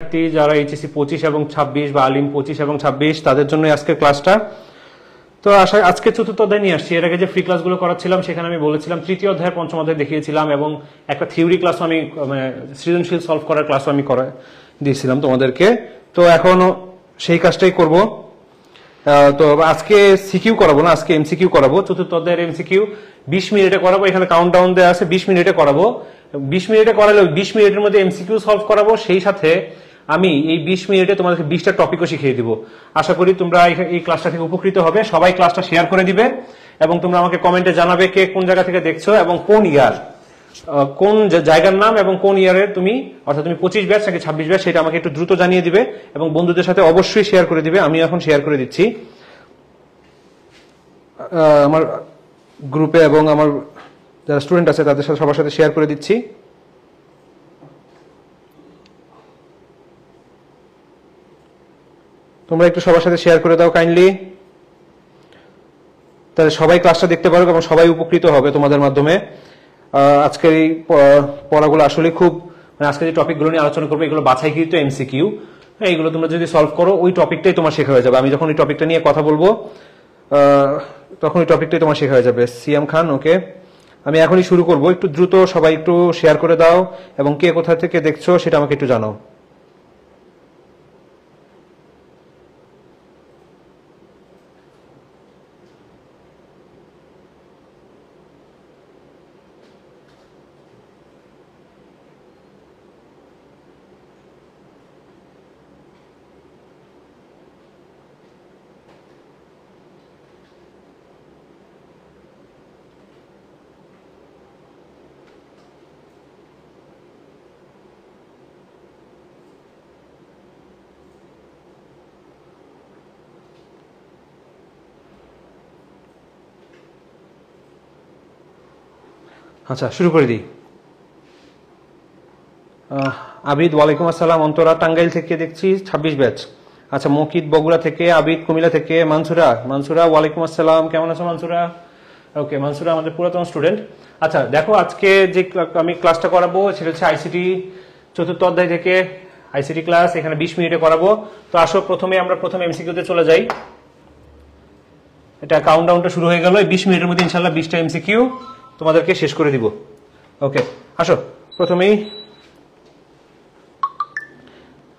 শিক্ষার্থী যারা এইচএসসি 25 এবং 26 বা আলিম 25 এবং 26 তাদের জন্য আজকের ক্লাসটা। তো আজকে চতুর্থ অধ্যায় নিয়ে আসছি। এর আগে যে ফ্রি ক্লাসগুলো করাচ্ছিলাম সেখানে আমি বলেছিলাম তৃতীয় অধ্যায় পঞ্চম অধ্যায় দেখিয়েছিলাম এবং একটা থিওরি ক্লাস আমি সৃজনশীল সলভ করার ক্লাস আমি দিয়েছিলাম তোমাদেরকে। তো এখন সেই কাজটাই করব। তো আজকে সিকিউ করাবো না, আজকে এমসিকিউ করাবো। চতুর্থ অধ্যায়ের এমসিকিউ 20 মিনিটে করাবো। এখানে কাউন্টডাউন দেওয়া আছে, 20 মিনিটে করাবো। 20 মিনিটে করালে 20 মিনিটের মধ্যে এমসিকিউ সলভ করাবো। সেই সাথে আমি এই 20 মিনিটে তোমাদেরকে 20টা টপিকও শিখিয়ে দিব। আশা করি তোমরা এই ক্লাসটা থেকে উপকৃত হবে। সবাই ক্লাসটা শেয়ার করে দিবে এবং তোমরা আমাকে কমেন্টে জানাবে কে কোন জায়গা থেকে দেখছো এবং কোন ইয়ার, কোন জায়গার নাম এবং কোন ইয়ারের তুমি, অর্থাৎ তুমি 25 ব্যাচ নাকি 26 ব্যাচ, সেটা আমাকে একটু দ্রুত জানিয়ে দিবে এবং বন্ধুদের সাথে অবশ্যই শেয়ার করে দিবে। আমি এখন শেয়ার করে দিচ্ছি আমার গ্রুপে এবং আমার যারা স্টুডেন্ট আছে তাদের সাথে, সবার সাথে শেয়ার করে দিচ্ছি। তোমরা একটু সবার সাথে শেয়ার করে দাও কাইন্ডলি, তাহলে সবাই ক্লাসটা দেখতে পারো এবং সবাই উপকৃত হবে তোমাদের মাধ্যমে। আজকের এই পড়াগুলো আসলে খুব, আজকে যে টপিকগুলো নিয়ে আলোচনা করবো এগুলো বাছাইকৃত এমসিকিউ। এইগুলো তোমরা যদি সলভ করো ওই টপিকটাই তোমার শেখা হয়ে যাবে। আমি যখন ওই টপিকটা নিয়ে কথা বলবো তখন ওই টপিকটাই তোমার শেখা হয়ে যাবে। সিয়াম খান, ওকে, আমি এখনই শুরু করব। একটু দ্রুত সবাই একটু শেয়ার করে দাও এবং কে কোথা থেকে দেখছো সেটা আমাকে একটু জানাও। আচ্ছা, শুরু করে দিই। আবিদ, ওয়ালাইকুম আসসালাম। অন্তরা টাঙ্গাইল থেকে দেখছি 26 ব্যাচ। আচ্ছা, মকিত বগুড়া থেকে, আবিদ কুমিল্লা থেকে, মানসুরা ওয়ালাইকুম আসসালাম। কেমন আছো মানসুরা? ওকে, মানসুরা আমাদের পুরাতন স্টুডেন্ট। আচ্ছা দেখো, আজকে যে আমি ক্লাসটা করাবো সেটা হচ্ছে আইসিটি চতুর্থ অধ্যায় থেকে আইসিটি ক্লাস। এখানে 20 মিনিটে করাবো। তো আসো আমরা প্রথমে এমসিকিউতে চলে যাই। এটা কাউন্টডাউনটা শুরু হয়ে গেল। 20 মিনিটের মধ্যে ইনশাআল্লাহ 20টা এমসিকিউ তোমাদেরকে শেষ করে দিব। ওকে, আসো। প্রথমেই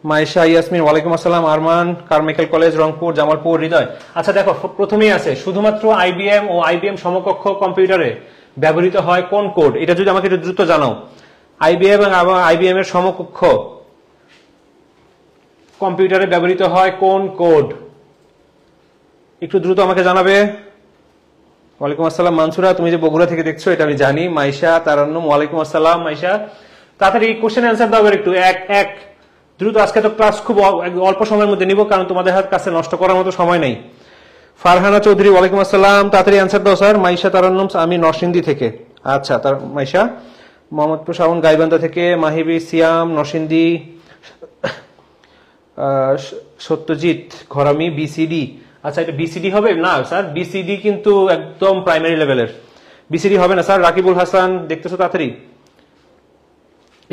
মাইশা ইয়াসমিন, ওয়ালাইকুম আসসালাম। আরমান, কারমাইকেল কলেজ, রংপুর, জামালপুর, হৃদয়। আচ্ছা দেখো, প্রথমেই আছে শুধুমাত্র আইবিএম ও আইবিএম সমকক্ষ কম্পিউটারে ব্যবহৃত হয় কোন কোড? এটা যদি আমাকে একটু দ্রুত জানাও। আইবিএম এবং আইবিএম এর সমকক্ষ কম্পিউটারে ব্যবহৃত হয় কোন কোড? একটু দ্রুত আমাকে জানাবে। ওয়ালাইকুম আসসালাম মানসুরা, তুমি যে বগুড়া থেকে দেখছো এটা আমি জানি। মাইশা তারান্নুম, ওয়ালাইকুম আসসালাম মাইশা। তাড়াতাড়ি কোশ্চেন অ্যান্সার দাও একটু, এক দ্রুত। আজকে তো ক্লাস খুব অল্প সময়ের মধ্যে নিব, কারণ তোমাদের কাছে নষ্ট করার মতো সময় নেই। ফারহানা চৌধুরী, ওয়ালাইকুম আসসালাম। তাড়াতাড়ি অ্যান্সার দাও স্যার। মাইশা তারান্নুম, আমি নরসিংদী থেকে। আচ্ছা, তার মাইশা। মোহাম্মদপুর শাওন গাইবান্ধা থেকে, মাহিবি সিয়াম নরসিংদী, সত্যজিৎ ঘরামি বিসিডি। আচ্ছা, এটা বিসিডি হবে না স্যার? বিসিডি কিন্তু একদম প্রাইমারি লেভেলের, বিসিডি হবে না স্যার। রাকিবুল হাসান, দেখতেছো? তাড়াতাড়ি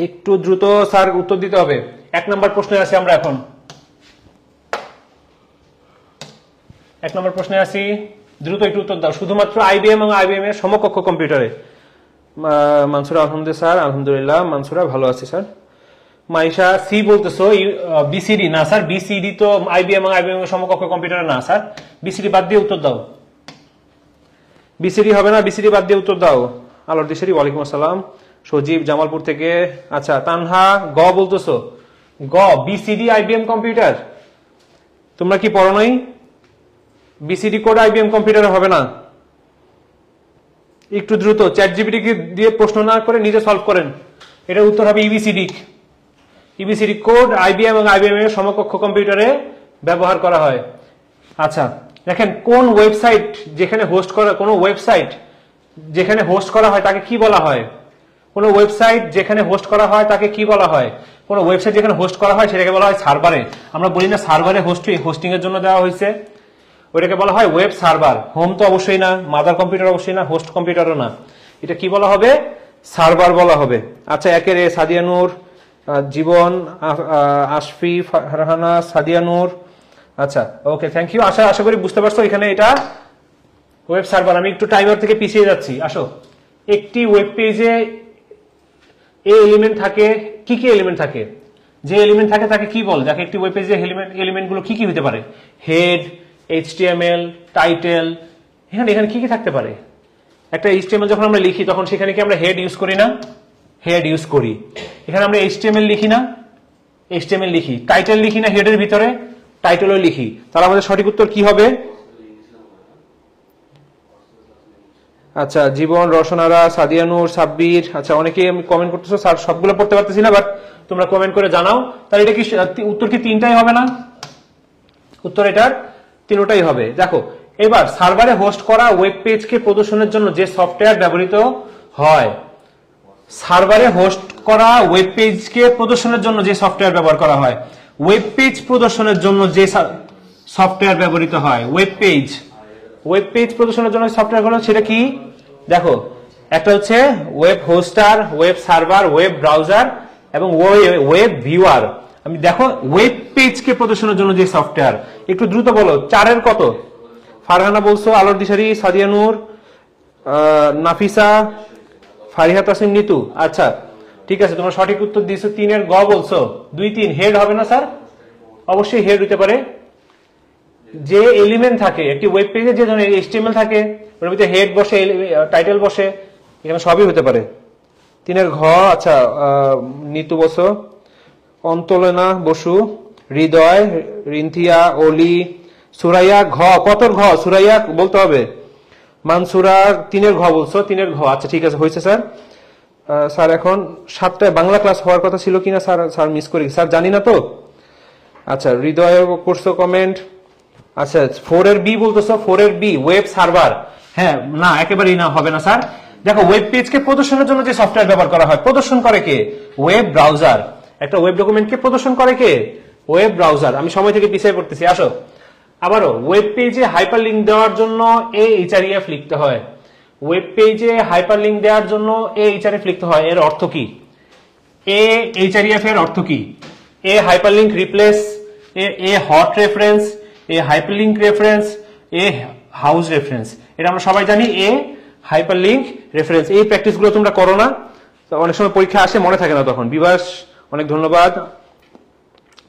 একটু দ্রুত স্যার উত্তর দিতে হবে। 1 নম্বর প্রশ্নে আছি আমরা এখন। 1 নম্বর প্রশ্নে আছি, দ্রুত একটু উত্তর দাও। শুধুমাত্র আইবিএম এবং আইবিএম এর সমকক্ষ কম্পিউটারে। মানসুরা, আলহামদুলিল্লাহ স্যার। আলহামদুলিল্লাহ মানসুরা, ভালো আছি স্যার। মাইশা সি বলতেছো, বিসিডি না স্যার। বিসিডি তো আইবিএম এবং আইবিএম এর সমকক্ষ কম্পিউটারে না স্যার। বিসিডি বাদ দিয়ে উত্তর দাও। বিসিডি হবে না, বিসিডি বাদ দিয়ে উত্তর দাও। আলোর দিশারি, ওয়ালাইকুম আসসালাম। সজীব জামালপুর থেকে। আচ্ছা, তানহা গ বলতেছো। গ বিসিডি আইবিএম কম্পিউটার, তোমরা কি পড়ো নাই? বিসিডি কোড আইবিএম কম্পিউটারে হবে না। একটু দ্রুত চ্যাট জিপিটি দিয়ে প্রশ্ন না করে নিজে সলভ করেন। এটার উত্তর হবে ইবিসিডি। ইবিসিডি কোড আইবিএম এবং আইবিএম এর সমকক্ষ কম্পিউটারে ব্যবহার করা হয়। আচ্ছা দেখেন, কোন ওয়েবসাইট যেখানে হোস্ট করা, কোন ওয়েবসাইট যেখানে হোস্ট করা হয় তাকে কি বলা হয়? কোন ওয়েবসাইট যেখানে হোস্ট করা হয় তাকে কি বলা হয়? কোন ওয়েবসাইট যেখানে হোস্ট করা হয় সেটাকে বলা হয় সার্ভারে। আমরা বলি না সার্ভারে হোস্টিং এর জন্য দেওয়া হয়েছে, ওইটাকে বলা হয় ওয়েব সার্ভার। হোম তো অবশ্যই না, মাদার কম্পিউটার অবশ্যই না, হোস্ট কম্পিউটারও না। এটা কি বলা হবে? সার্ভার বলা হবে। আচ্ছা, 1 এর সাদিয়া নূর, জীবন, আশফি, ফারহানা, সাদিয়া নূর। আচ্ছা, ওকে, থ্যাংক ইউ। আশা করি বুঝতে পারছো এখানে এটা ওয়েব সার্ভার। আমি একটু টাইমার থেকে পিছিয়ে যাচ্ছি। আসো, একটি ওয়েব পেজে এলিমেন্ট থাকে, কি কি এলিমেন্ট থাকে? যে এলিমেন্ট থাকে তাকে কি বল? দেখো, একটি ওয়েব পেজে এলিমেন্ট গুলো কি কি হতে পারে? Head, HTML, title. এখানে কি কি থাকতে পারে? একটা এইচটিএমএল যখন আমরা লিখি তখন সেখানে কি আমরা হেড ইউজ করি না? হেড ইউজ করি। এখানে আমরা এইচটিএমএল লিখি না? এইচটিএমএল লিখি। টাইটেল লিখি না হেডের ভিতরে? টাইটেলও লিখি। তাহলে আমাদের সঠিক উত্তর কি হবে? আচ্ছা, জীবন, রসনারা, সাদিয়া নূর, সাব্বির। আচ্ছা, অনেকেই আমি কমেন্ট করতেছো স্যার, সবগুলো পড়তে পারতেছি না, বাট তোমরা কমেন্ট করে জানাও। তাহলে এটা কি উত্তর কি তিনটাই হবে না? উত্তর এটার তিনটাই হবে। দেখো, এবার সার্ভারে হোস্ট করা ওয়েব পেজকে প্রদর্শনের জন্য যে সফটওয়্যার ব্যবহৃত হয়, সার্ভারে হোস্ট করা ওয়েব পেজকে প্রদর্শনের জন্য যে সফটওয়্যার ব্যবহার করা হয়, ওয়েব পেজ প্রদর্শনের জন্য যে সফটওয়্যার ব্যবহৃত হয়, ওয়েব পেজ প্রদর্শনের জন্য সফটওয়্যারগুলো সেটা কি? দেখো, একটা হচ্ছে web hoster, web server, web browser এবং ওয়েব ভিউয়ার। আমি দেখো, ওয়েব পেজকে প্রদর্শনের জন্য যে সফটওয়্যার, একটু দ্রুত বলো, 4-এর কত? ফারহানা বলছো, আলোর দিশারি, সাদিয়া নূর, নাফিসা, ফারিহা তাসিম, নিতু। আচ্ছা, ঠিক আছে, তোমরা সঠিক উত্তর দিয়েছো। 3-এর গ বলছো। 2-3 হেড হবে না স্যার? অবশ্যই হেড হতে পারে। যে এলিমেন্ট থাকে একটি ওয়েব পেজে, যে ধরনের এইচটিএমএল থাকে, ওর ভিতরে হেড বসে, টাইটেল বসে, এখানে সবই হতে পারে। 3-এর ঘ। আচ্ছা, নিতু বসো, অন্তলনা বসু, হৃদয়, রিন্থিয়া, অলি, সুরাইয়া। ঘ, কতর ঘ? সুরাইয়া বলতে হবে। মানসুরা 3-এর ঘ বলছো। 3-এর ঘ। আচ্ছা, ঠিক আছে, হয়েছে স্যার। স্যার এখন 7টায় বাংলা ক্লাস হওয়ার কথা ছিল কিনা স্যার মিস করি স্যার, জানি না তো। আচ্ছা, হৃদয় করছো কমেন্ট। আচ্ছা, 4-এর বি বলতেছো। 4-এর বি ওয়েব সার্ভার। হ্যাঁ, না, একেবারেই না, হবে না স্যার। দেখো, ওয়েব পেজকে প্রদর্শনের জন্য যে সফটওয়্যার ব্যবহার করা হয়, প্রদর্শন করে কে? Web browser. একটা ওয়েব ডকুমেন্টকে প্রদর্শন করে কে? Web browser. আমি সময় থেকে পিছিয়ে পড়তেছি, আসো। আবারও, ওয়েব পেজে হাইপার লিঙ্ক দেওয়ার জন্য এইচআরএফ লিখতে হয়। ওয়েব পেজে হাইপার লিঙ্ক দেওয়ার জন্য এইচআরএফ লিখতে হয়। এর অর্থ কি? এইচআরএফ এর অর্থ কি? Hyper link replace, hot reference, hyper link reference, house reference. এটা আমরা সবাই জানি, হাইপার লিঙ্ক রেফারেন্স। এই প্র্যাকটিস গুলো তোমরা করো না, অনেক সময় পরীক্ষা আসে, মনে থাকে না তখন। বিভাস, অনেক ধন্যবাদ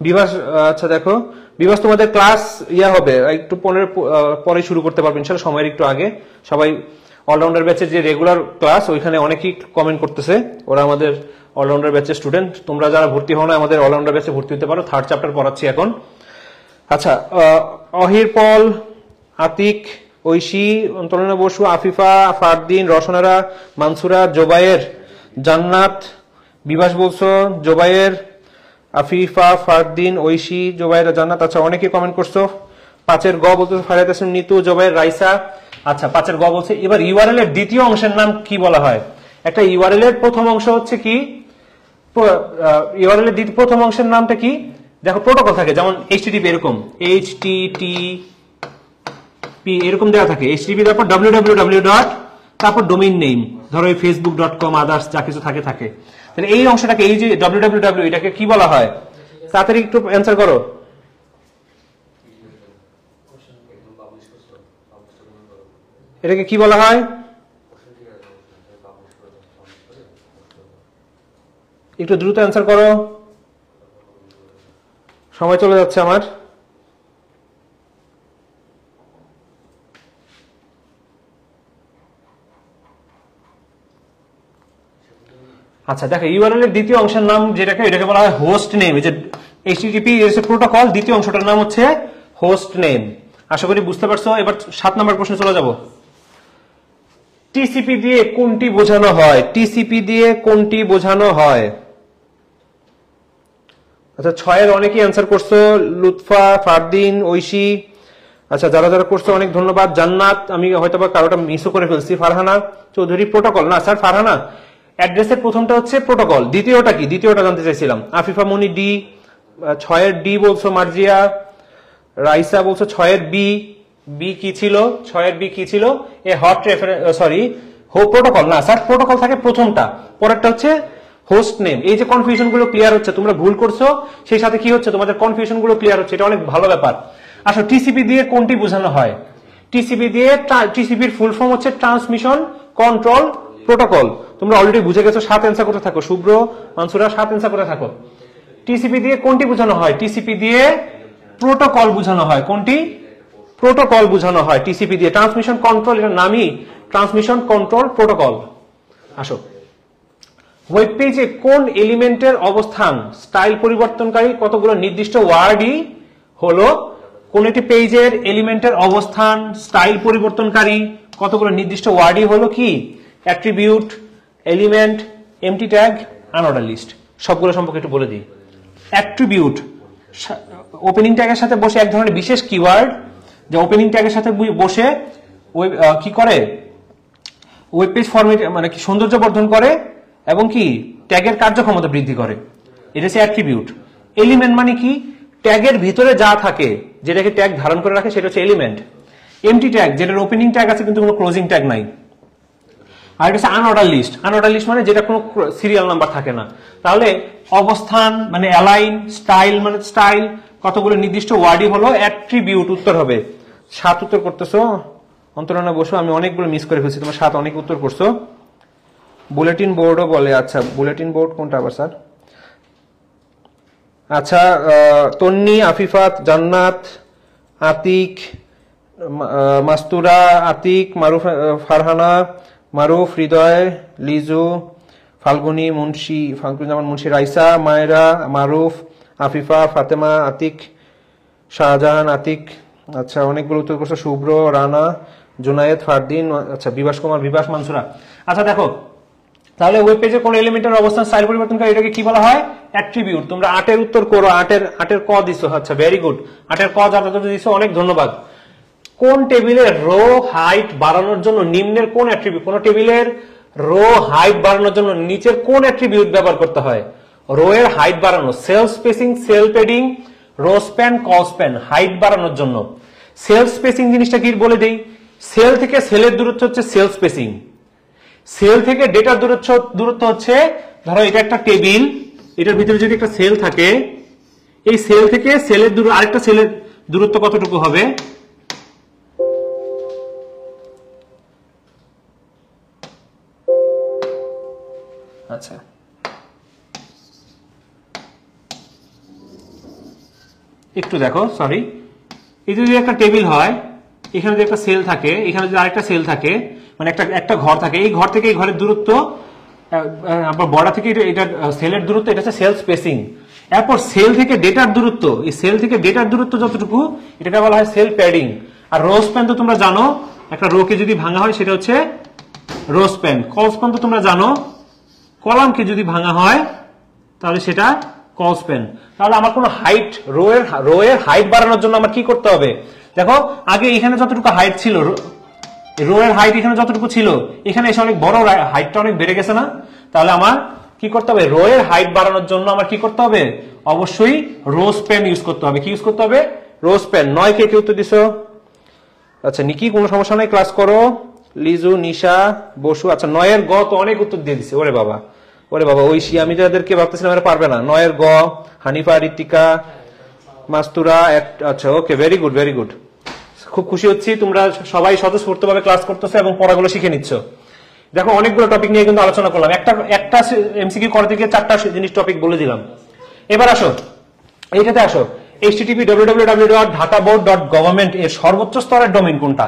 বিভাস। আচ্ছা, দেখো বিভাস, তোমাদের ক্লাস হবে একটু 15 পরে শুরু করতে পারবেন ইনশাআল্লাহ, সময়ের একটু আগে। সবাই অলরাউন্ডার ব্যাচের যে রেগুলার ক্লাস, ওইখানে অনেকেই কমেন্ট করতেছে, ওরা আমাদের অলরাউন্ডার ব্যাচের স্টুডেন্ট। তোমরা যারা ভর্তি হও না, আমাদের অলরাউন্ডার ব্যাচে ভর্তি হতে পারো। 3rd চ্যাপ্টার পড়াচ্ছি এখন। আচ্ছা, অহির, পল, আতিক, ঐশী, অন্তরনা বসু, আফিফা, ফারদিন, রসনারা, মানসুরা, জোবায়ের, জান্নাত। বিভাস বলছো, জোবায়ের, আফিফা, ফারদিন, ঐশী, জোবায়ের, জান্নাত। আচ্ছা, অনেকে কমেন্ট করছো। 5-এর গ বলতো ফারিয়া তাসনিম, নিতু, জোবায়ের, রাইসা। আচ্ছা, 5-এর গ বলছে। এবার ইউআরএল এর দ্বিতীয় অংশের নাম কি বলা হয়? একটা ইউআরএল এর প্রথম অংশ হচ্ছে কি? ইউআরএল এর প্রথম অংশের নামটা কি? দেখো, প্রোটোকল থাকে, যেমন এইচটিটিপি, এরকম এইচটিটিপি এরকম দেওয়া থাকে। এইচটিটিপি, তারপর www ডট, তারপর ডোমেইন নেম, ধরো facebook.com, আদার্স যা কিছু থাকে। তাহলে এই অংশটাকে, এই যে www, এটাকে কি বলা হয়? তাড়াতাড়ি একটু অ্যান্সার করো। এটাকে কি বলা হয়? একটু দ্রুত অ্যান্সার করো, সময় চলে যাচ্ছে আমার। আচ্ছা, দেখো, ইউআরএল এর দ্বিতীয় অংশের নাম এটাকে বলা হয় হোস্ট নেম। এই যে এইচটিটিপি প্রোটোকল, দ্বিতীয় অংশটার নাম হচ্ছে হোস্ট নেম। আশা করি বুঝতে পারছো। এবার 7 নম্বর প্রশ্নে চলে যাব। টিসিপি দিয়ে কোনটি বোঝানো হয়? টিসিপি দিয়ে কোনটি বোঝানো হয়? আচ্ছা, 6-এর অনেকেই অ্যান্সার করছো। লুৎফা, ফারদিন, ঐশী। আচ্ছা, যারা যারা করছো অনেক ধন্যবাদ। জান্নাত, আমি হয়তো বা কারোটা মিসও করে ফেলছি। ফারহানা চৌধুরী, প্রোটোকল না স্যার। ফারহানা, অ্যাড্রেসের প্রথমটা হচ্ছে প্রোটোকল, দ্বিতীয়টা কি? দ্বিতীয়টা জানতে চাইছিলাম। আফিফা মনি, ডি। 6-এর ডি বলছো মার্জিয়া। রাইসা বলছো 6-এর বি কি ছিল? 6-এর বি কি ছিল? হট রেফারেন্স, সরি, প্রোটোকল না স্যার, প্রোটোকল থাকে প্রথমটা, পরেরটা হচ্ছে হোস্ট নেম। এই যে কনফিউশন গুলো ক্লিয়ার হচ্ছে, তোমরা ভুল করছো সেই সাথে কি হচ্ছে, তোমাদের কনফিউশন গুলো ক্লিয়ার হচ্ছে, এটা অনেক ভালো ব্যাপার। আসলে টিসিপি দিয়ে কোনটি বোঝানো হয়? টিসিপি দিয়ে, টিসিপির ফুল ফর্ম হচ্ছে ট্রান্সমিশন কন্ট্রোল প্রোটোকল। তোমরা অলরেডি বুঝে গেছো, 7 অ্যান্সার করতে থাকো। শুভ্র, মানসুরা 7 অ্যান্সার করতে থাকো। টিসিপি দিয়ে কোনটি বোঝানো হয়? টিসিপি দিয়ে প্রোটোকল বোঝানো হয়। কোনটি? প্রোটোকল বোঝানো হয় টিসিপি দিয়ে। ট্রান্সমিশন কন্ট্রোল, এটার নামই ট্রান্সমিশন কন্ট্রোল প্রোটোকল। আসো, ওয়েব পেজে কোন এলিমেন্টের অবস্থান স্টাইল পরিবর্তনকারী কতগুলো নির্দিষ্ট ওয়ার্ডই হলো কোন একটি পেজের এলিমেন্টের অবস্থান স্টাইল পরিবর্তনকারী কতগুলো নির্দিষ্ট ওয়ার্ডই হলো কি? Attribute, element, empty tag, unorder list. সবগুলো সম্পর্কে একটু বলে দিই। অ্যাট্রিবিউট ওপেনিং ট্যাগের সাথে বসে এক ধরনের বিশেষ কিওয়ার্ড, যে ওপেনিং ট্যাগের সাথে বসে কি করে, ওয়েব পেজ ফরম্যাট মানে কি সৌন্দর্য বর্ধন করে এবং কি ট্যাগের কার্যক্ষমতা বৃদ্ধি করে। এটা হচ্ছে অ্যাট্রিবিউট। এলিমেন্ট মানে কি? ট্যাগের ভিতরে যা থাকে, যেটাকে ট্যাগ ধারণ করে রাখে, সেটা হচ্ছে এলিমেন্ট। এমটি ট্যাগ, যেটার ওপেনিং ট্যাগ আছে কিন্তু কোনো ক্লোজিং ট্যাগ নাই। আর এটা হচ্ছে আনঅর্ডার লিস্ট। আনঅর্ডার লিস্ট মানে যেটা কোনো সিরিয়াল নাম্বার থাকে না। তাহলে অবস্থান মানে অ্যালাইন, স্টাইল মানে স্টাইল, কতগুলো নির্দিষ্ট ওয়ার্ডই হলো অ্যাট্রিবিউট। উত্তর হবে 7 উত্তর করতেছো। অন্তরণা বসো, আমি অনেকগুলো মিস করে ফেলছি, তোমার 7 অনেক উত্তর করছো। বুলেটিন বোর্ডও বলে। আচ্ছা, বুলেটিন বোর্ড কোনটা আবার স্যার? আচ্ছা, তন্নি, আফিফাত, জান্নাত, আতিক, মাস্তুরা, আতিক, মারুফ, ফারহানা, মারুফ, হৃদয়, লিজু, ফাল্গুনি, মুন্সি, ফাল্গুন মুন্সি, রাইসা, মায়েরা, মারুফ, আফিফা, ফাতেমা, আতিক, শাহজাহান, আতিক। আচ্ছা, অনেকগুলো উত্তর করছো। শুভ্র, রানা, জুনায়েদ, ফারদিন, আচ্ছা বিবাস কুমার, বিবাস, মানসুরা। আচ্ছা দেখো, তাহলে ওয়েব পেজে কোন এলিমেন্টের অবস্থান স্টাইল পরিবর্তন করে এটাকে কি বলা হয়? অ্যাট্রিবিউট। তোমরা 8 এর উত্তর করো। 8 এর ক দিছো। আচ্ছা, ভেরি গুড। 8 এর ক যারা দিছো অনেক ধন্যবাদ। কোন টেবিলের রো হাইট বাড়ানোর জন্য নিম্নের কোন অ্যাট্রিবিউট, কোন টেবিলের রো হাইট বাড়ানোর জন্য নিচের কোন অ্যাট্রিবিউট ব্যবহার করতে হয়? রো এর হাইট বাড়ানো, sell spacing, sell padding, rho span, call span. Height বাড়ানোর জন্য সেল স্পেসিং জিনিসটা কি বলে দেই। সেল থেকে সেলের দূরত্ব হচ্ছে সেল স্পেসিং। সেল থেকে ডেটার দূরত্ব হচ্ছে, ধরো এটা একটা টেবিল, এটার ভিতরে যদি একটা সেল থাকে, এই সেল থেকে সেলের আরেকটা সেলের দূরত্ব কতটুকু হবে? আচ্ছা, একটু দেখো, সরি। এই যদি একটা টেবিল হয়, এখানে যদি একটা সেল থাকে, এখানে যদি আরেকটা সেল থাকে, মানে একটা ঘর থাকে, এই ঘর থেকে এই ঘরের দূরত্ব, আবার বর্ডার থেকে এটা সেলের দূরত্ব, এটা হচ্ছে সেল স্পেসিং। এরপর সেল থেকে ডেটার দূরত্ব, এই সেল থেকে ডেটার দূরত্ব যতটুকু, এটাকে বলা হয় সেল প্যাডিং। আর রো স্প্যান তো তোমরা জানো, একটা রোকে যদি ভাঙা হয় সেটা হচ্ছে রো স্প্যান। কল স্প্যান তো তোমরা জানো, কলামকে যদি ভাঙা হয় তাহলে সেটা কল স্প্যান। তাহলে আমার কোনো হাইট, রো এর হাইট বাড়ানোর জন্য আমার কি করতে হবে? দেখো, আগে এখানে যতটুকু হাইট ছিল, রো এর হাইট এখানে যতটুকু ছিল, এখানে এসে অনেক বড়, হাইটটা অনেক বেড়ে গেছে না? তাহলে আমার কি করতে হবে? রো এর হাইট বাড়ানোর জন্য আমার কি করতে হবে? অবশ্যই রো স্প্যান ইউজ করতে হবে। কি ইউজ করতে হবে? Rho span. 9 কে উত্তর দিছো। আচ্ছা, নিকি, কোনো সমস্যা নাই, ক্লাস করো। লিজু, নিশা, বসু। আচ্ছা, 9 এর গ তো অনেক উত্তর দিয়ে দিছে। ওরে বাবা, ওরে বাবা, ঐশী, আমি যাদেরকে ভাবতেছিলাম এরা পারবে না। 9 এর গ, হানিফা, ঋতিকা, মাস্তুরা। আচ্ছা, ওকে, ভেরি গুড, ভেরি গুড। খুব খুশি হচ্ছি তোমরা সবাই স্বতঃস্ফূর্তভাবে ক্লাস করতেছো এবং পড়াগুলো শিখে নিচ্ছ। দেখো, অনেকগুলো টপিক নিয়ে কিন্তু আলোচনা করলাম। একটা এমসিকিউ করতে গিয়ে 4টা জিনিস টপিক বলে দিলাম। এবার আসো, এইটাতে আসো। http://www.dhakaboard.government এর সর্বোচ্চ স্তরের ডোমেইন কোনটা,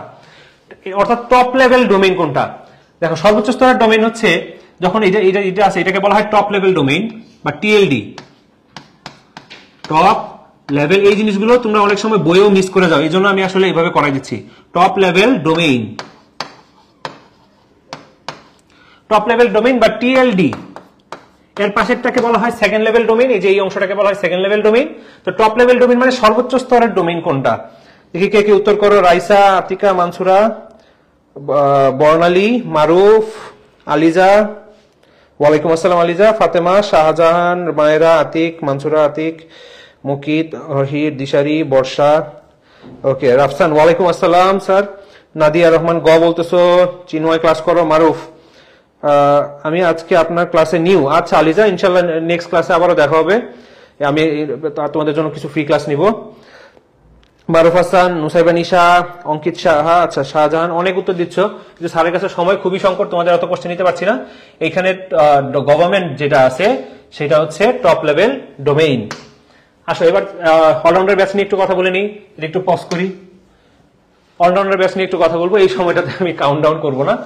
অর্থাৎ টপ লেভেল ডোমেইন কোনটা? দেখো, সর্বোচ্চ স্তরের ডোমেইন হচ্ছে যখন এটা আছে, এটাকে বলা হয় টপ লেভেল ডোমেইন বা টিএলডি, টপ লেভেল। এই জিনিসগুলো তোমরা অনেক সময় বইয়েও মিস করে যাও, এই জন্য আমি আসলে এইভাবে করাই দিচ্ছি। Top level domain, top level domain বা টিএলডি। এর পাশেরটাকে বলা হয় সেকেন্ড লেভেল ডোমেইন। এই যে এই অংশটাকে বলা হয় সেকেন্ড লেভেল ডোমেইন। তো টপ লেভেল ডোমেইন মানে সর্বোচ্চ স্তরের ডোমেইন কোনটা? দেখি কে কে উত্তর করো। রাইসা, আতিকা, মানসুরা, বর্ণালী, মারুফ, আলিজা, ওয়ালাইকুম আসসালাম আলিজা, ফাতেমা, শাহজাহান, মায়েরা, আতিক, মানসুরা, আতিক, মুকিত, রহির, দিশারি, বর্ষা। ওকে, রাফসান, ওয়ালাইকুম আসসালাম স্যার। নাদিয়া রহমান গ বলতেছো। চিন্ময়, ক্লাস করো। মারুফ, আমি আজকে আপনার ক্লাসে নিউ। আচ্ছা আলিজা, ইনশাল্লাহ নেক্সট ক্লাসে আবারও দেখা হবে। আমি তোমাদের জন্য কিছু ফ্রি ক্লাস নিব। মারুফ হাসান, নুসাইবা নিশা, অঙ্কিত সাহা, আচ্ছা শাহজাহান, অনেক উত্তর দিচ্ছ, কিন্তু স্যারের কাছে সময় খুবই সংকট, তোমাদের অত কোশ্চেন নিতে পারছি না। এখানে গভর্নমেন্ট যেটা আছে সেটা হচ্ছে টপ লেভেল ডোমেইন। আসো এবার অলরাউন্ডার ব্যাচ নিয়ে একটু কথা বলে নিই, একটু পজ করি। অলরাউন্ডার ব্যাচ নিয়ে একটু কথা বলবো, এই সময়টাতে আমি কাউন্ট ডাউন করবো না।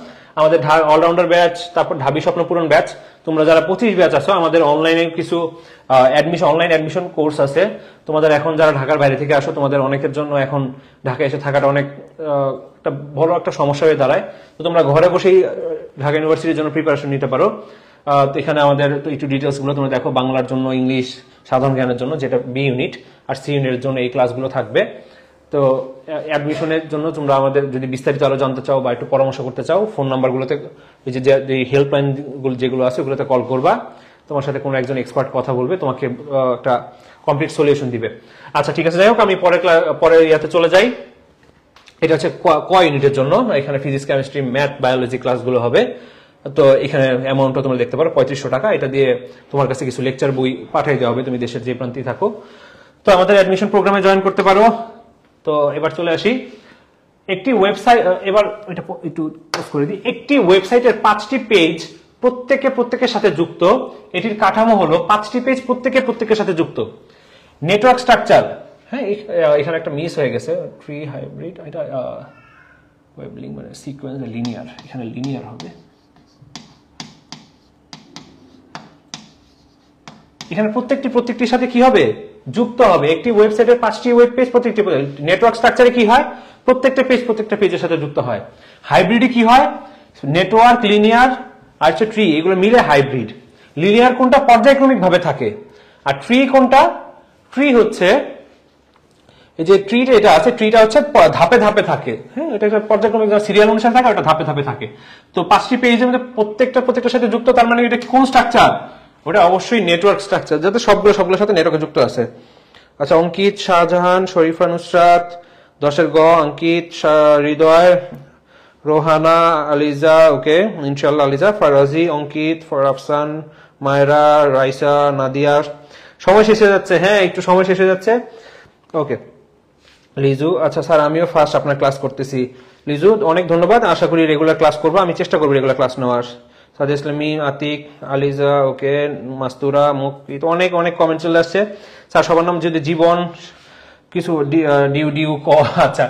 আমাদের অলরাউন্ডার ব্যাচ, তারপর ঢাবি স্বপ্ন পূরণ ব্যাচ, তোমরা যারা 25 ব্যাচ আছো, আমাদের অনলাইনে কিছু অনলাইন অ্যাডমিশন কোর্স আছে। তোমাদের এখন যারা ঢাকার বাইরে থেকে আসো, তোমাদের অনেকের জন্য এখন ঢাকায় এসে থাকাটা অনেক একটা বড় একটা সমস্যা হয়ে দাঁড়ায়। তো তোমরা ঘরে বসেই ঢাকা ইউনিভার্সিটির জন্য প্রিপারেশন নিতে পারো। তো এখানে আমাদের তো একটু ডিটেলস গুলো তোমরা দেখো, বাংলার জন্য, ইংলিশ, সাধারণ জ্ঞানের জন্য যেটা বি ইউনিট, আর সি ইউনিটের জন্য এই ক্লাসগুলো থাকবে। তো অ্যাডমিশনের জন্য তোমরা আমাদের যদি বিস্তারিত আরো জানতে চাও বা একটু পরামর্শ করতে চাও, ফোন নাম্বারগুলোতে যে হেল্পলাইন যেগুলো আছে ওগুলোতে কল করবা, তোমার সাথে কোনো একজন এক্সপার্ট কথা বলবে, তোমাকে একটা কমপ্লিট সলিউশন দিবে। আচ্ছা ঠিক আছে, যাই হোক আমি পরে ইয়াতে চলে যাই। এটা হচ্ছে ক ইউনিটের জন্য, এখানে ফিজিক্স, কেমিস্ট্রি, ম্যাথ, বায়োলজি ক্লাসগুলো হবে। তো এখানে অ্যামাউন্টটা তোমরা দেখতে পারো 3500 টাকা। এটা দিয়ে তোমার কাছে কিছু লেকচার বই পাঠিয়ে দেওয়া হবে, তুমি দেশের যে প্রান্তেই থাকো। তো আমাদের অ্যাডমিশন প্রোগ্রামে জয়েন করতে পারো। তো এবার চলে আসি একটি ওয়েবসাইট, এবার এটা একটু পোস্ট করে দিই। একটি ওয়েবসাইটের 5টি পেজ প্রত্যেকের সাথে যুক্ত। এটির কাঠামো হলো 5টি পেজ প্রত্যেকের সাথে যুক্ত। নেটওয়ার্ক স্ট্রাকচার, হ্যাঁ এখানে একটা মিস হয়ে গেছে, ট্রি হাইব্রিড, এটা ওয়েব লিংক মানে সিকোয়েন্স লিনিয়ার, এখানে লিনিয়ার হবে। এখানে প্রত্যেকটির সাথে কি হবে, যুক্ত হবে। একটি ওয়েবসাইটের 5টি ওয়েব পেজ প্রত্যেকটি নেটওয়ার্ক স্ট্রাকচারে কি হয়, প্রত্যেকটা পেজের সাথে যুক্ত হয়। হাইব্রিডে কি হয়, নেটওয়ার্ক, লিনিয়ার আর হচ্ছে ট্রি, এগুলো মিলে হাইব্রিড। লিনিয়ার কোনটা পর্যায়ক্রমিক ভাবে থাকে, আর ট্রি কোনটা, ট্রি হচ্ছে এই যে ট্রিটা এটা আছে, ট্রিটা হচ্ছে ধাপে ধাপে থাকে। হ্যাঁ, এটা একটা পর্যায়ক্রমিক সিরিয়াল অনুসারে থাকে, ওটা ধাপে ধাপে থাকে। তো 5টি পেজের মধ্যে প্রত্যেকটার সাথে যুক্ত, তার মানে এটা কোন স্ট্রাকচার, ওটা অবশ্যই নেটওয়ার্ক স্ট্রাকচার, যাতে সবগুলোর সাথে নেটওয়ার্কে যুক্ত আছে। আচ্ছা অঙ্কিত, শাহজাহান, শরীফা, নুসরাত, 10-এর গ, অঙ্কিত, হৃদয়, রোহানা, আলিজা, ওকে ইনশাল্লাহ আলিজা, ফারাজি, অঙ্কিত, ফরাফসান, মায়রা, রাইসা, নাদিয়া। সময় শেষ হয়ে যাচ্ছে, হ্যাঁ একটু সময় শেষ হয়ে যাচ্ছে। ওকে লিজু, আচ্ছা স্যার আমিও ফার্স্ট আপনার ক্লাস করতেছি। লিজু অনেক ধন্যবাদ, আশা করি রেগুলার ক্লাস করবো, আমি চেষ্টা করবো রেগুলার ক্লাস নেওয়ার। সাদ ইসলামী, আতিক, আলিজা, ওকে মাস্তুরা, মুকিত, অনেক কমেন্ট চলে আসছে। স্যার সবার নাম যদি জীবন কিছু ডিউ ক। আচ্ছা,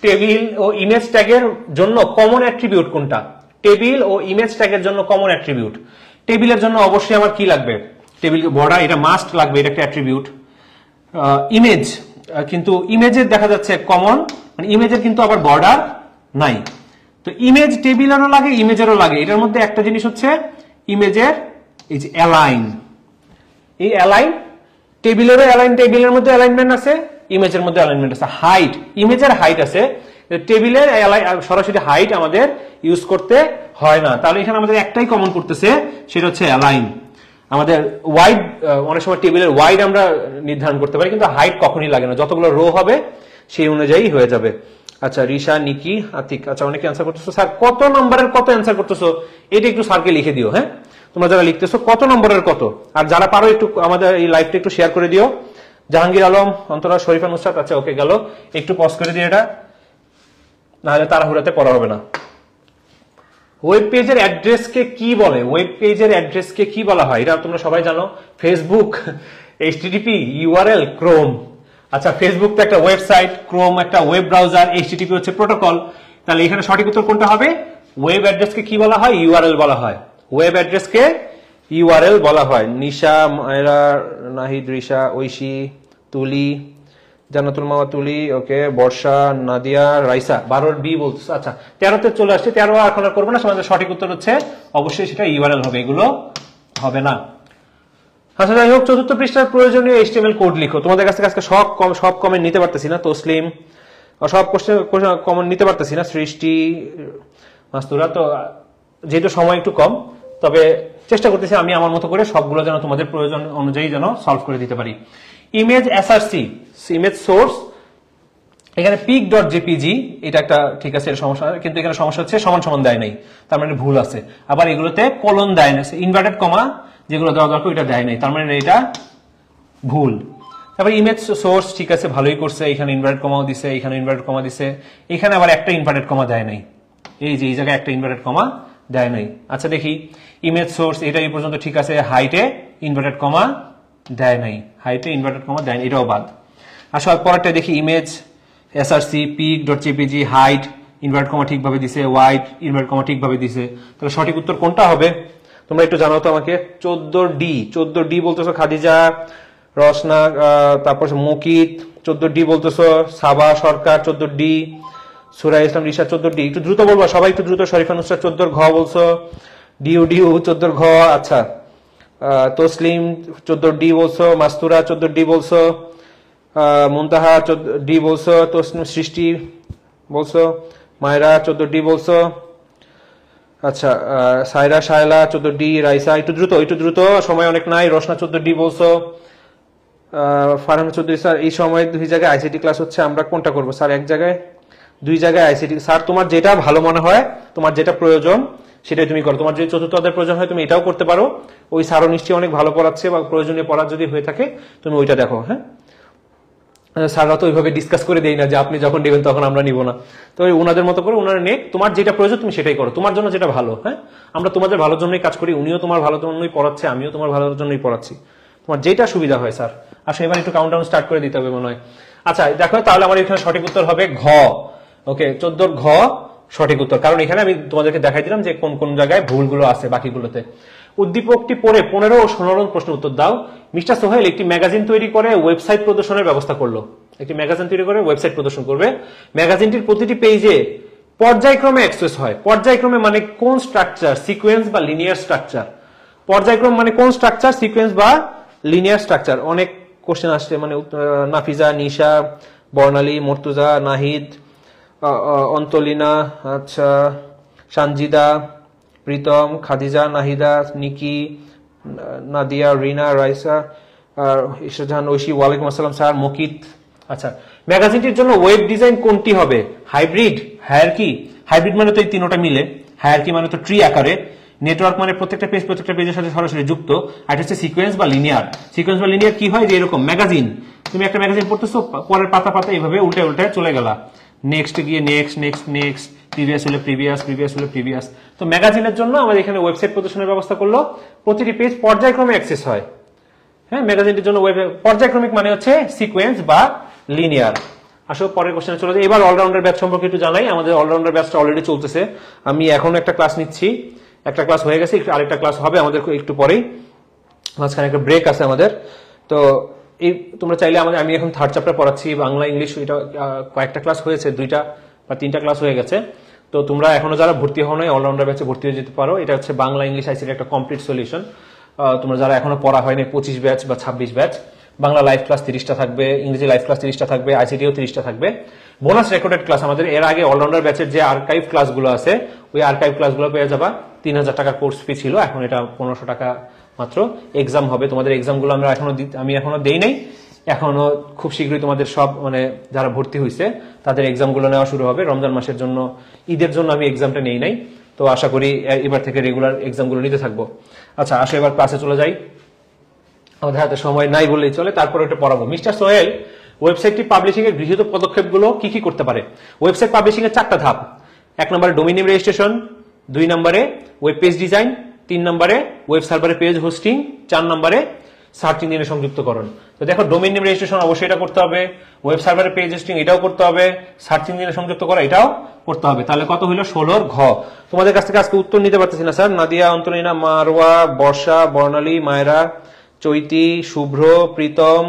টেবিল ও ইমেজ ট্যাগের জন্য কমন অ্যাট্রিবিউট কোনটা, টেবিল ও ইমেজ ট্যাগের জন্য কমন অ্যাট্রিবিউট। টেবিলের জন্য অবশ্যই আমার কি লাগবে, টেবিল বর্ডার, এটা মাস্ট লাগবে, এটা একটা অ্যাট্রিবিউট। ইমেজ, কিন্তু ইমেজের দেখা যাচ্ছে কমন, মানে ইমেজের কিন্তু আবার বর্ডার নাই। তো ইমেজ টেবিলেরও লাগে, ইমেজেরও লাগে। এটার মধ্যে একটা জিনিস হচ্ছে ইমেজের এই যে অ্যালাইন, এই অ্যালাইন, টেবিলেরও অ্যালাইন, টেবিলের মধ্যে অ্যালাইনমেন্ট আছে, ইমেজের মধ্যে অ্যালাইনমেন্ট আছে। হাইট, ইমেজের হাইট আছে, টেবিলের সরাসরি হাইট আমাদের ইউজ করতে হয় না। তাহলে এখানে আমাদের একটাই কমন করতেছে, সেটা হচ্ছে অ্যালাইন। আমাদের ওয়াইড, অনেক সময় টেবিলের ওয়াইড আমরা নির্ধারণ করতে পারি, কিন্তু হাইট কখনই লাগে না, যতগুলো রো হবে সেই অনুযায়ী হয়ে যাবে। আচ্ছা রিশা, নিকি, আতিক, আচ্ছা অনেকে অ্যান্সার করতেছো। স্যার কত নম্বরের কত অ্যান্সার করতেছো, এটা একটু স্যারকে লিখে দিও। হ্যাঁ, তোমরা যারা লিখতেছো কত নম্বরের কত, আর যারা পারো একটু আমাদের এই লাইভটা একটু শেয়ার করে দিও। জাহাঙ্গীর আলম, অন্তরা, শরীফা, নুসরাত, আচ্ছা ওকে গেল, একটু পজ করে দিও এটা, নাহলে তাড়াহুড়াতে পড়া হবে না। ওয়েব পেজের অ্যাড্রেসকে কি বলে, ওয়েব পেজের অ্যাড্রেসকে কি বলা হয়, এটা তোমরা সবাই জানো। Facebook HTTP, URL, Chrome. আচ্ছা ফেসবুক তো একটা ওয়েবসাইট, ক্রোম একটা ওয়েব ব্রাউজার, এইচটিটিপি হচ্ছে প্রোটোকল। তাহলে এখানে সঠিক উত্তর কোনটা হবে, ওয়েব অ্যাড্রেসকে কি বলা হয়, ইউআরএল বলা হয়। ওয়েব অ্যাড্রেসকে ইউআরএল বলা হয়। নিশা, মায়রা, নাহিদ, রিশা, ঐশী, তুলি, জান্নাতুল মাওয়া, তুলি, ওকে বর্ষা, নাদিয়া, রাইসা, 12-এর বি বলতেছে। আচ্ছা 13-তে চলে আসছে, 13 এখন আর করবো না, সমাজের সঠিক উত্তর হচ্ছে অবশ্যই সেটা ইউআরএল হবে, এগুলো হবে না। আচ্ছা যাই হোক, 4র্থ পৃষ্ঠার প্রয়োজনীয় এইচটিএমএল কোড লিখো। তোমাদের কাছে আজকে সব কমেন্ট নিতে পারতেছি না, তসলিম সব কমেন্ট নিতে পারতেছি না, সৃষ্টি, মাস্তুরা, তো যেহেতু সময় একটু কম, তবে চেষ্টা করতেছি আমি আমার মতো করে সবগুলো যেন তোমাদের প্রয়োজন অনুযায়ী যেন সলভ করে দিতে পারি। ইমেজ এসআরসি, ইমেজ সোর্স এখানে পিক ডট জেপিজি এটা একটা ঠিক আছে, এর সমস্যা, কিন্তু এখানে সমস্যা হচ্ছে সমান সমান দেয় নাই, তার মানে ভুল আছে। আবার এগুলোতে কোলন দেয় না, ইনভার্টেড কমা যেগুলো দেওয়া দরকার এটা দেয় নাই, তার মানে এটা ভুল। তারপর ইমেজ সোর্স ঠিক আছে, ভালোই করছে, এখানে ইনভার্টেড কমাও দিছে, এখানে ইনভার্টেড কমা দিছে, এখানে আবার একটা ইনভার্টেড কমা দেয় নাই, এই যে এই জায়গায় একটা ইনভার্টেড কমা দেয় নাই। আচ্ছা দেখি ইমেজ সোর্স এটা এই পর্যন্ত ঠিক আছে, হাইটে ইনভার্টেড কমা দেয় নাই, হাইটে ইনভার্টেড কমা দেয় নাই, এটাও বাদ। আসলে পরেরটা দেখি image SRC pic dot JPG height invert comma ঠিকভাবে দিছে, ওয়াইড ইনভার্ট কমা ঠিকভাবে দিছে, তাহলে সঠিক উত্তর কোনটা হবে তোমরা একটু জানাও তো আমাকে। 14D বলতেছো খাদিজা, রসনা, তারপর মুকিত 14D বলতেছো, সাবা সরকার 14D, সুরা ইসলাম রিশা 14D, একটু দ্রুত বলবা সবাই, একটু দ্রুত। শরীফা নুসরাত 14 ঘ বলছো, ডিউ 14 ঘ, আচ্ছা তসলিম 14D বলছো, মাস্তুরা 14D বলছো, মুনতাহা 14D বলছো, তসলিম সৃষ্টি বলছো, মায়রা 14D বলছো, আচ্ছা সাইরা শায়লা 14D, রাইসা একটু দ্রুত সময় অনেক নাই, রসনা 14D বলছো, ফারহান 14D। স্যার এই সময় 2 জায়গায় আইসিটি ক্লাস হচ্ছে, আমরা কোনটা করবো স্যার? এক জায়গায় 2 জায়গায় আইসিটি। স্যার তোমার যেটা ভালো মনে হয়, তোমার যেটা প্রয়োজন সেটাই তুমি করো। তোমার যদি চতুর্থ অধ্যায়ের প্রয়োজন হয় তুমি এটাও করতে পারো, ওই স্যারও নিশ্চয়ই অনেক ভালো পড়াচ্ছে, বা প্রয়োজনীয় পড়ার যদি হয়ে থাকে তুমি ওইটা দেখো। হ্যাঁ, স্যাররা তো ওইভাবে ডিসকাস করে দেই না যে আপনি যখন নেবেন তখন আমরা নিব না, তো ওনাদের মতো করে ওনারা নেক, তোমার যেটা প্রয়োজন তুমি সেটাই করো, তোমার জন্য যেটা ভালো। হ্যাঁ, আমরা তোমাদের ভালোর জন্যই কাজ করি, উনিও তোমার ভালোর জন্যই পড়াচ্ছে, আমিও তোমার ভালোর জন্যই পড়াচ্ছি, তোমার যেটা সুবিধা হয়। স্যার আসলে এবার একটু কাউন্টডাউন স্টার্ট করে দিতে হবে মনে হয়। আচ্ছা দেখো তাহলে আমার এখানে সঠিক উত্তর হবে ঘ। ওকে 14 ঘ সঠিক উত্তর, কারণ এখানে আমি তোমাদেরকে দেখাই দিলাম যে কোন কোন জায়গায় ভুলগুলো আছে বাকিগুলোতে। উদ্দীপকটি পড়ে 15 ও 16 নং প্রশ্ন উত্তর দাও। মিস্টার সোহেল একটি ম্যাগাজিন তৈরি করে ওয়েবসাইট প্রদর্শনের ব্যবস্থা করলো। একটি ম্যাগাজিন তৈরি করে ওয়েবসাইট প্রদর্শন করবে। ম্যাগাজিনটির প্রতিটি পেজে পর্যায়ক্রমে অ্যাক্সেস হয়। পর্যায়ক্রমে মানে কোন স্ট্রাকচার, সিকোয়েন্স বা লিনিয়ার স্ট্রাকচার? পর্যায়ক্রম মানে কোন স্ট্রাকচার, সিকোয়েন্স বা লিনিয়ার স্ট্রাকচার? অনেক কোশ্চেন আসছে, মানে নাফিজা, নিশা, বর্ণালী, মর্তুজা, নাহিদ, অন্তলিনা, আচ্ছা সানজিদা, প্রীতম, খাদিজা, নাহিদা, নিকি, নাদিয়া, রিনা, রাইসা, ইশরাজাহান, ঐশী, ওয়ালাইকুম আসসালাম স্যার, মুকিত। আচ্ছা ম্যাগাজিনটির জন্য ওয়েব ডিজাইন কোনটি হবে? Hybrid, hierarchy. হাইব্রিড মানে তো এই তিনটা মিলে, হায়ারকি মানে তো ট্রি আকারে, নেটওয়ার্ক মানে প্রত্যেকটা পেজের সাথে সরাসরি যুক্ত, আর হচ্ছে সিকোয়েন্স বা লিনিয়ার। সিকোয়েন্স বা লিনিয়ার কি হয় যে এরকম ম্যাগাজিন, তুমি একটা ম্যাগাজিন পড়তেছো, পরের পাতা এইভাবে উল্টে উল্টে চলে গেলা, নেক্সট গিয়ে নেক্সট নেক্সট নেক্সট, প্রিভিয়াস হলে প্রিভিয়াস, প্রিভিয়াস হলে প্রিভিয়াস। তো ম্যাগাজিনের জন্য আমাদের এখানে ওয়েবসাইট প্রদর্শনের ব্যবস্থা করলো, প্রতিটি পেজ পর্যায়ক্রমে অ্যাক্সেস হয়। হ্যাঁ, ম্যাগাজিনটির জন্য পর্যায়ক্রমিক মানে হচ্ছে সিকোয়েন্স বা লিনিয়ার। আসলে পরের কোশ্চেনে চলে যায়। এবার অলরাউন্ডার ব্যাচ সম্পর্কে একটু জানাই। আমাদের অলরাউন্ডার ব্যাচটা অলরেডি চলতেছে, আমি এখন একটা ক্লাস নিচ্ছি, একটা ক্লাস হয়ে গেছে, আরেকটা ক্লাস হবে আমাদের একটু পরেই, মাঝখানে একটা ব্রেক আছে আমাদের। তো এই তোমরা চাইলে আমি এখন 3rd চ্যাপ্টার পড়াচ্ছি, বাংলা ইংলিশ, এটা কয়েকটা ক্লাস হয়েছে, 2টা বা 3টা ক্লাস হয়ে গেছে। তো তোমরা এখনো যারা ভর্তি হও নাই অলরাউন্ডার ব্যাচে ভর্তি হয়ে যেতে পারো। এটা হচ্ছে বাংলা ইংলিশ আইসিটি একটা কমপ্লিট সলিউশন। তোমরা যারা এখনো পড়া হয়নি 25 ব্যাচ বা 26 ব্যাচ, বাংলা লাইভ ক্লাস 30টা থাকবে, ইংরেজি লাইভ ক্লাস 30টা থাকবে, আইসিটিও 30টা থাকবে, বোনাস রেকর্ডেড ক্লাস। আমাদের এর আগে অলরাউন্ডার ব্যাচের যে আর্কাইভ ক্লাসগুলো আছে, ওই আর্কাইভ ক্লাসগুলো পেয়ে যাবা। 3000 টাকা কোর্স ফি ছিল, এখন এটা 1500 টাকা মাত্র। এক্সাম হবে, তোমাদের এক্সামগুলো আমি এখনো দেই নাই, এখনো খুব শীঘ্রই তোমাদের সব মানে যারা ভর্তি হয়েছে তাদের এক্সামগুলো নেওয়া শুরু হবে। রমজান মাসের জন্য, ঈদের জন্য আমি এক্সামটা নেই নাই, তো আশা করি এবার থেকে রেগুলার এক্সামগুলো নিতে থাকবো। আচ্ছা আসো এবার ক্লাসে চলে যাই, আমাদের হাতে সময় নাই বললেই চলে, তারপরে ওটা পড়াবো। মিস্টার সোহেল ওয়েবসাইটটি পাবলিশিং এর গৃহীত পদক্ষেপগুলো কি কি করতে পারে? ওয়েবসাইট পাবলিশিং এর 4টা ধাপ। 1 নম্বরে ডোমেইন নেম রেজিস্ট্রেশন, 2 নম্বরে ওয়েব পেজ ডিজাইন, 3 নম্বরে ওয়েব সার্ভারে পেজ হোস্টিং, 4 নম্বরে সার্চ ইঞ্জিনে সংযুক্তকরণ। তো দেখো ডোমেইন নেম রেজিস্ট্রেশন অবশ্যই এটা করতে হবে, ওয়েব সার্ভারে পেজ হোস্টিং এটাও করতে হবে, সার্চ ইঞ্জিনে সংযুক্ত করা এটাও করতে হবে। তাহলে কত হইলো? 16 ঘ। তোমাদের কাছ থেকে আজকে উত্তর নিতে পারতেছি না স্যার। নাদিয়া, অন্তরিনা, মারওয়া, বর্ষা, বর্ণালী, মায়রা, চৈতি, শুভ্র, প্রীতম,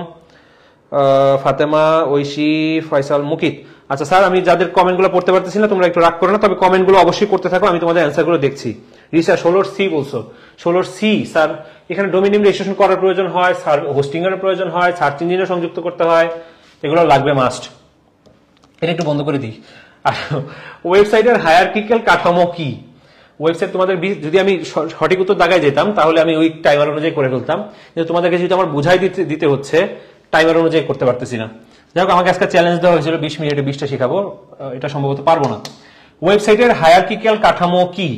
ফাতেমা, ঐশী, ফয়সাল, মুকিত। আচ্ছা স্যার আমি যাদের কমেন্টগুলো পড়তে পারতেছি না তোমরা একটু রাগ করো না, তবে কমেন্টগুলো অবশ্যই করতে থাকো, আমি তোমাদের অ্যান্সারগুলো দেখছি। রিসা 16C বলছো, 16C স্যার এখানে ডোমেইন নেম রেজিস্ট্রেশন করার প্রয়োজন হয়, হোস্টিং এর প্রয়োজন হয়, সার্চ ইঞ্জিনে সংযুক্ত করতে হয়, এগুলো লাগবে মাস্ট। এটা একটু বন্ধ করে দিই। আর ওয়েবসাইটের হায়ারার্কিক্যাল কাঠামো কি? ওয়েবসাইট তোমাদের যদি আমি সঠিক উত্তর দাগায় যেতাম তাহলে আমি ওই টাইমার অনুযায়ী করে ফেলতাম, কিন্তু তোমাদেরকে যেহেতু আমার বুঝাই দিতে হচ্ছে টাইমার অনুযায়ী করতে পারতেছি না। যাই হোক, আমাকে আজকে চ্যালেঞ্জ দেওয়া হয়েছিল 20 মিনিটে 20টা শেখাবো, এটা সম্ভবত পারবো না। ওয়েবসাইটের হায়ারার্কিক্যাল কাঠামো কি?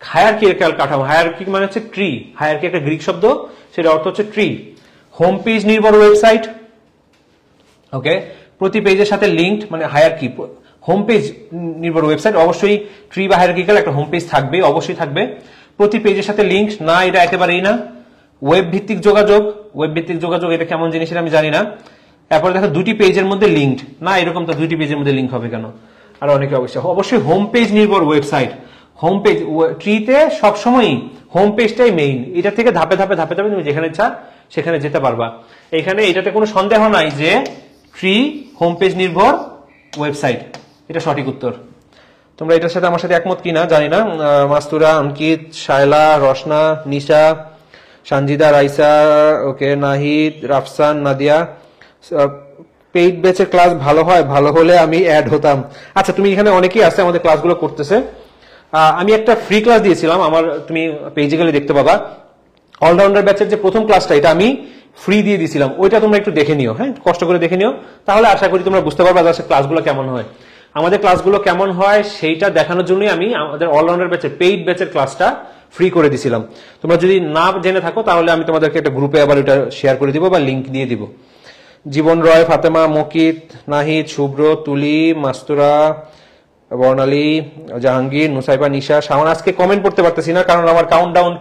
হায়ারার্কিক্যাল কাঠামো, হায়ারার্কি মানে হচ্ছে ট্রি, হায়ারার্কি একটা গ্রিক শব্দ, সেটা অর্থ হচ্ছে ট্রি। হোম পেজ নির্ভর ওয়েবসাইট, ওকে, প্রতি পেজের সাথে লিঙ্কড, মানে হায়ারার্কি। হোম পেজ নির্ভর ওয়েবসাইট, অবশ্যই ট্রি বা হায়ারার্কিক্যাল একটা হোম পেজ থাকবে, অবশ্যই থাকবে। প্রতি পেজের সাথে লিঙ্কড না, এটা একেবারেই না। ওয়েব ভিত্তিক যোগাযোগ, ওয়েব ভিত্তিক যোগাযোগ এটা কেমন জিনিস এটা আমি জানি না। তারপরে দেখো দুটি পেজের মধ্যে লিঙ্কড না, এরকম তো দুটি পেজের মধ্যে লিঙ্ক হবে কেন? আর অনেকে অবশ্যই হোম পেজ নির্ভর ওয়েবসাইট। হোম পেজ, ট্রিতে সবসময়ই হোম পেজটাই মেইন, এটা থেকে ধাপে ধাপে ধাপে ধাপে তুমি যেখানে ইচ্ছা সেখানে যেতে পারবা। এখানে এটাতে কোনো সন্দেহ নাই যে ট্রি হোম পেজ নির্ভর ওয়েবসাইট, এটা সঠিক উত্তর। তোমরা এটার সাথে আমার সাথে একমত কিনা জানি না। মাস্তুরা, অঙ্কিত, শায়লা, রসনা, নিশা, সানজিদা, রাইসা, ওকে, নাহিদ, রাফসান, নাদিয়া, পেইড ব্যাচের ক্লাস ভালো হয়, ভালো হলে আমি অ্যাড হতাম। আচ্ছা, তুমি এখানে অনেকেই আছে আমাদের ক্লাসগুলো করতেছে। আমি একটা ফ্রি ক্লাস দিয়েছিলাম, আমার তুমি পেজে গেলে দেখতে পাবা। অলরাউন্ডার ব্যাচের যে প্রথম ক্লাসটা, এটা আমি ফ্রি দিয়ে দিয়েছিলাম, ওইটা তোমরা একটু দেখে নিও, হ্যাঁ, কষ্ট করে দেখে নিও, তাহলে আশা করি তোমরা বুঝতে পারবা যে ক্লাসগুলো কেমন হয়। আমাদের ক্লাসগুলো কেমন হয় সেইটা দেখানোর জন্যই আমি আমাদের অলরাউন্ডার ব্যাচের পেইড ব্যাচের ক্লাসটা ফ্রি করে দিছিলাম। তোমরা যদি না জেনে থাকো তাহলে আমি তোমাদেরকে একটা গ্রুপে আবার এটা শেয়ার করে দিব বা লিঙ্ক দিয়ে দিব। জীবন রয়, ফাতেমা, মকিত, নাহিদ, শুভ্র, তুলি, মাস্তুরা, বর্ণালী, জাহাঙ্গীর, নুসাইবা, নিশা, শাওন। আজকে কমেন্ট পড়তে পারতেছি না কারণ আমার কাউন্টডাউন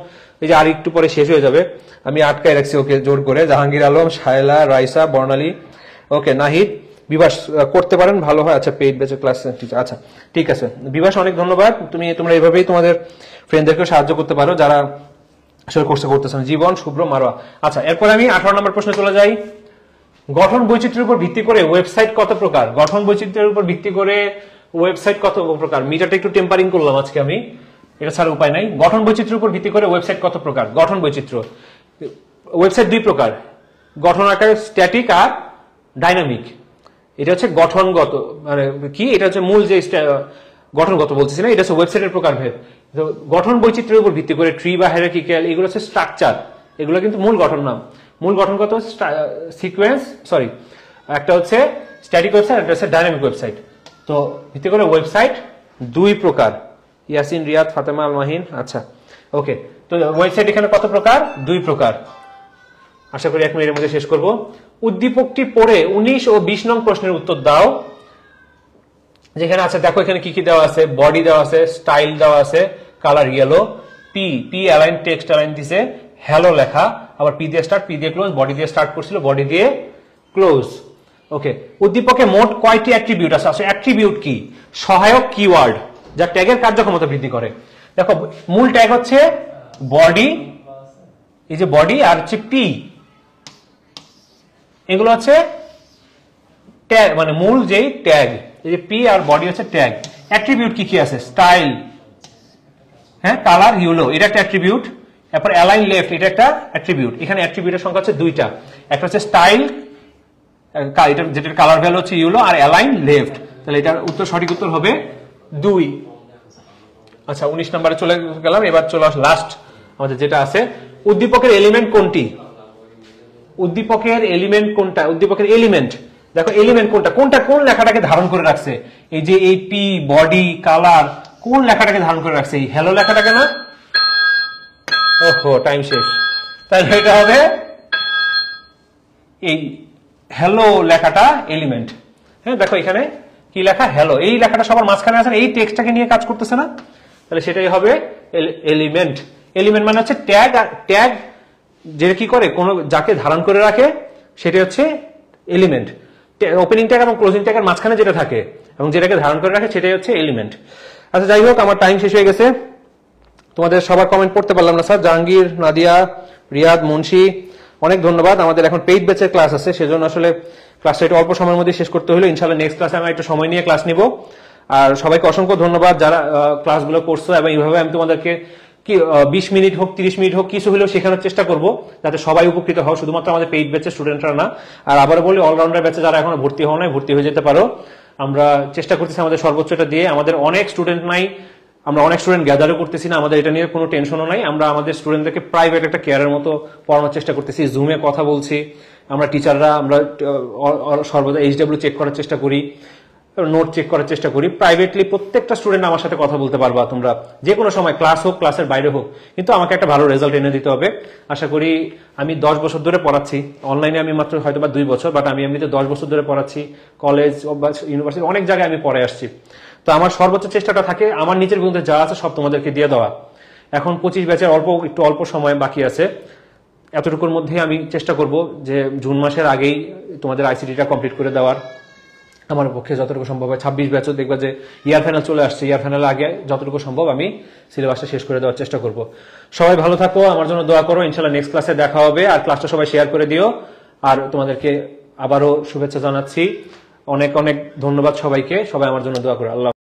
এই যে আর একটু পরে শেষ হয়ে যাবে, আমি আটকায় রাখছি ওকে জোর করে। জাহাঙ্গীর আলম, শায়লা, রাইসা, বর্ণালী, ওকে, নাহিদ, বিভাস করতে পারেন, ভালো হয়। আচ্ছা, পেইড ব্যাচের ক্লাস, আচ্ছা ঠিক আছে বিভাস, অনেক ধন্যবাদ। তোমরা এইভাবেই তোমাদের ফ্রেন্ডদেরকে সাহায্য করতে পারো যারা আসলে কোর্সে করতেছেন। জীবন, শুভ্র, মারোয়া। আচ্ছা, এরপর আমি 18 নম্বর প্রশ্নে চলে যাই। গঠন বৈচিত্র্যের উপর ভিত্তি করে ওয়েবসাইট কত প্রকার? গঠন বৈচিত্র্যের উপর ভিত্তি করে ওয়েবসাইট কত প্রকার? মিটারটা একটু টেম্পারিং করলাম আজকে আমি, এটা ছাড়া উপায় নাই। গঠন বৈচিত্র্যের উপর ভিত্তি করে ওয়েবসাইট কত প্রকার? গঠন বৈচিত্র্য, ওয়েবসাইট দুই প্রকার, গঠন আকারে স্ট্যাটিক আর ডাইনামিক। এটা হচ্ছে গঠনগত, মানে কি, এটা হচ্ছে মূল যে গঠনগত বলতেছি না, এটা হচ্ছে ওয়েবসাইটের প্রকারভেদ। গঠন বৈচিত্র্যের উপর ভিত্তি করে ট্রি বা হায়ারার্কিক্যাল, এগুলো হচ্ছে স্ট্রাকচার, এগুলো কিন্তু মূল গঠন নাম। মূল গঠনগত সিকোয়েন্স, সরি, একটা হচ্ছে স্ট্যাটিক ওয়েবসাইট, একটা হচ্ছে ডাইনামিক ওয়েবসাইট। তো ভিত্তি করে ওয়েবসাইট দুই প্রকার। ইয়াসিন, রিয়াদ, ফাতেমা, আল মাহিন। আচ্ছা, ওকে, তো ওয়েবসাইট এখানে কত প্রকার? দুই প্রকার। আশা করি 1 মিনিটের মধ্যে শেষ করব। উদ্দীপকটি পড়ে 19 ও 20 নং প্রশ্নের উত্তর দাও। যেখানে আছে দেখো, এখানে কি কি দেওয়া আছে? বডি দেওয়া আছে, স্টাইল দেওয়া আছে, colour yellow, P align, text align দিছে, হ্যালো লেখা, আবার পি দিয়ে স্টার্ট, পি দিয়ে ক্লোজ, বডি দিয়ে স্টার্ট করছিল, বডি দিয়ে ক্লোজ। ওকে, উদ্দীপকে মোট কয়টি অ্যাট্রিবিউট আছে? আসলে অ্যাট্রিবিউট কি? সহায়ক কিওয়ার্ড যা ট্যাগের কার্যক্ষমতা বৃদ্ধি করে। দেখো, মূল ট্যাগ হচ্ছে বডি, এই যে বডি, আর হচ্ছে পি, এগুলো হচ্ছে ট্যাগ, মানে মূল যেই ট্যাগ, এই যে পি আর বডি হচ্ছে ট্যাগ। অ্যাট্রিবিউট কি কি আছে? স্টাইল, হ্যাঁ, কালার ইয়েলো, এটা একটা অ্যাট্রিবিউট। তারপর অ্যালাইন লেফট, এটা একটা অ্যাট্রিবিউট। এখানে অ্যাট্রিবিউটের সংখ্যা হচ্ছে দুইটা, একটা হচ্ছে স্টাইল, যেটার কালার ভ্যালু হচ্ছে ইয়েলো, আর অ্যালাইন লেফট। তাহলে এটার উত্তর, সঠিক উত্তর হবে 2। আচ্ছা, 19 নম্বরে চলে গেলাম, এবার চলে আস লাস্ট আমাদের যেটা আছে। উদ্দীপকের এলিমেন্ট কোনটি? উদ্দীপকের এলিমেন্ট কোনটা? উদ্দীপকের এলিমেন্ট, দেখো এলিমেন্ট কোনটা, কোন লেখাটাকে ধারণ করে রাখছে? এই যে এই পি, বডি, কালার, কোন লেখাটাকে ধারণ করে রাখছে? এই হ্যালো লেখাটাকে না? ওহো, টাইম শেষ। তাহলে এটা হবে এই হ্যালো লেখাটা এলিমেন্ট। হ্যাঁ, দেখো এখানে কি লেখা? হ্যালো। এই লেখাটা সবার মাঝখানে আছে, এই টেক্সটটাকে নিয়ে কাজ করতেছে না, তাহলে সেটাই হবে এলিমেন্ট। এলিমেন্ট মানে হচ্ছে ট্যাগ, ট্যাগ যেটা কি করে, কোন যাকে ধারণ করে রাখে সেটা হচ্ছে এলিমেন্ট। ওপেনিং ট্যাগ এবং ক্লোজিং ট্যাগের মাঝখানে যেটা থাকে এবং যেটাকে ধারণ করে রাখে সেটাই হচ্ছে এলিমেন্ট। আচ্ছা, যাই হোক, আমার টাইম শেষ হয়ে গেছে, তোমাদের সবার কমেন্ট পড়তে পারলাম না স্যার। জাহাঙ্গীর, নাদিয়া, রিয়াদ, মুন্সি, অনেক ধন্যবাদ। আমাদের এখন পেইড ব্যাচের ক্লাস আছে, সেজন্য আসলে ক্লাসটা একটু অল্প সময়ের মধ্যে শেষ করতে হলো। ইনশাআল্লাহ নেক্সট ক্লাসে আমরা একটু সময় নিয়ে ক্লাস নিব। আর সবাইকে অসংখ্য ধন্যবাদ যারা ক্লাসগুলো করছো, এবং এইভাবে আমি তোমাদেরকে কি 20 মিনিট হোক 30 মিনিট হোক কিছু হলেও শেখানোর চেষ্টা করব, যাতে সবাই উপকৃত হও, শুধুমাত্র আমাদের পেইড ব্যাচের স্টুডেন্টরা না। আর আবারও বলি, অলরাউন্ডার ব্যাচে যারা এখনো ভর্তি হও নাই, ভর্তি হয়ে যেতে পারো। আমরা চেষ্টা করতেছি আমাদের সর্বোচ্চটা দিয়ে। আমাদের অনেক স্টুডেন্ট নাই, আমরা অনেক স্টুডেন্ট গ্যাদারও করতেছি না, আমাদের এটা নিয়ে কোনো টেনশনও নাই। আমরা আমাদের স্টুডেন্টদেরকে প্রাইভেট একটা কেয়ারের মতো পড়ানোর চেষ্টা করতেছি, জুমে কথা বলছি, আমরা টিচাররা আমরা সর্বদা HW চেক করার চেষ্টা করি, নোট চেক করার চেষ্টা করি। প্রাইভেটলি প্রত্যেকটা স্টুডেন্ট আমার সাথে কথা বলতে পারবা তোমরা, যে কোনো সময়, ক্লাস হোক ক্লাসের বাইরে হোক, কিন্তু আমাকে একটা ভালো রেজাল্ট এনে দিতে হবে। আশা করি আমি 10 বছর ধরে পড়াচ্ছি, অনলাইনে আমি মাত্র হয়তো বা 2 বছর, বাট আমি এমনিতে 10 বছর ধরে পড়াচ্ছি, কলেজ বা ইউনিভার্সিটি অনেক জায়গায় আমি পড়ে আসছি। তো আমার সর্বোচ্চ চেষ্টাটা থাকে আমার নিজের মধ্যে যা আছে সব তোমাদেরকে দিয়ে দেওয়া। এখন 25 ব্যাচের একটু অল্প সময় বাকি আছে, এতটুকুর মধ্যে আমি চেষ্টা করব যে জুন মাসের আগেই তোমাদের আইসিটিটা কমপ্লিট করে দেওয়ার। আমার পক্ষে যতটুকু সম্ভব হয় 26 ব্যাচও দেখবা যে ইয়ার ফাইনাল চলে আসছে, ইয়ার ফাইনাল আগে যতটুকু সম্ভব আমি সিলেবাসটা শেষ করে দেওয়ার চেষ্টা করব। সবাই ভালো থাকো, আমার জন্য দোয়া করো, ইনশাল্লাহ নেক্সট ক্লাসে দেখা হবে। আর ক্লাসটা সবাই শেয়ার করে দিও। আর তোমাদেরকে আবারও শুভেচ্ছা জানাচ্ছি, অনেক অনেক ধন্যবাদ সবাইকে, সবাই আমার জন্য দোয়া করো। আল্লাহ।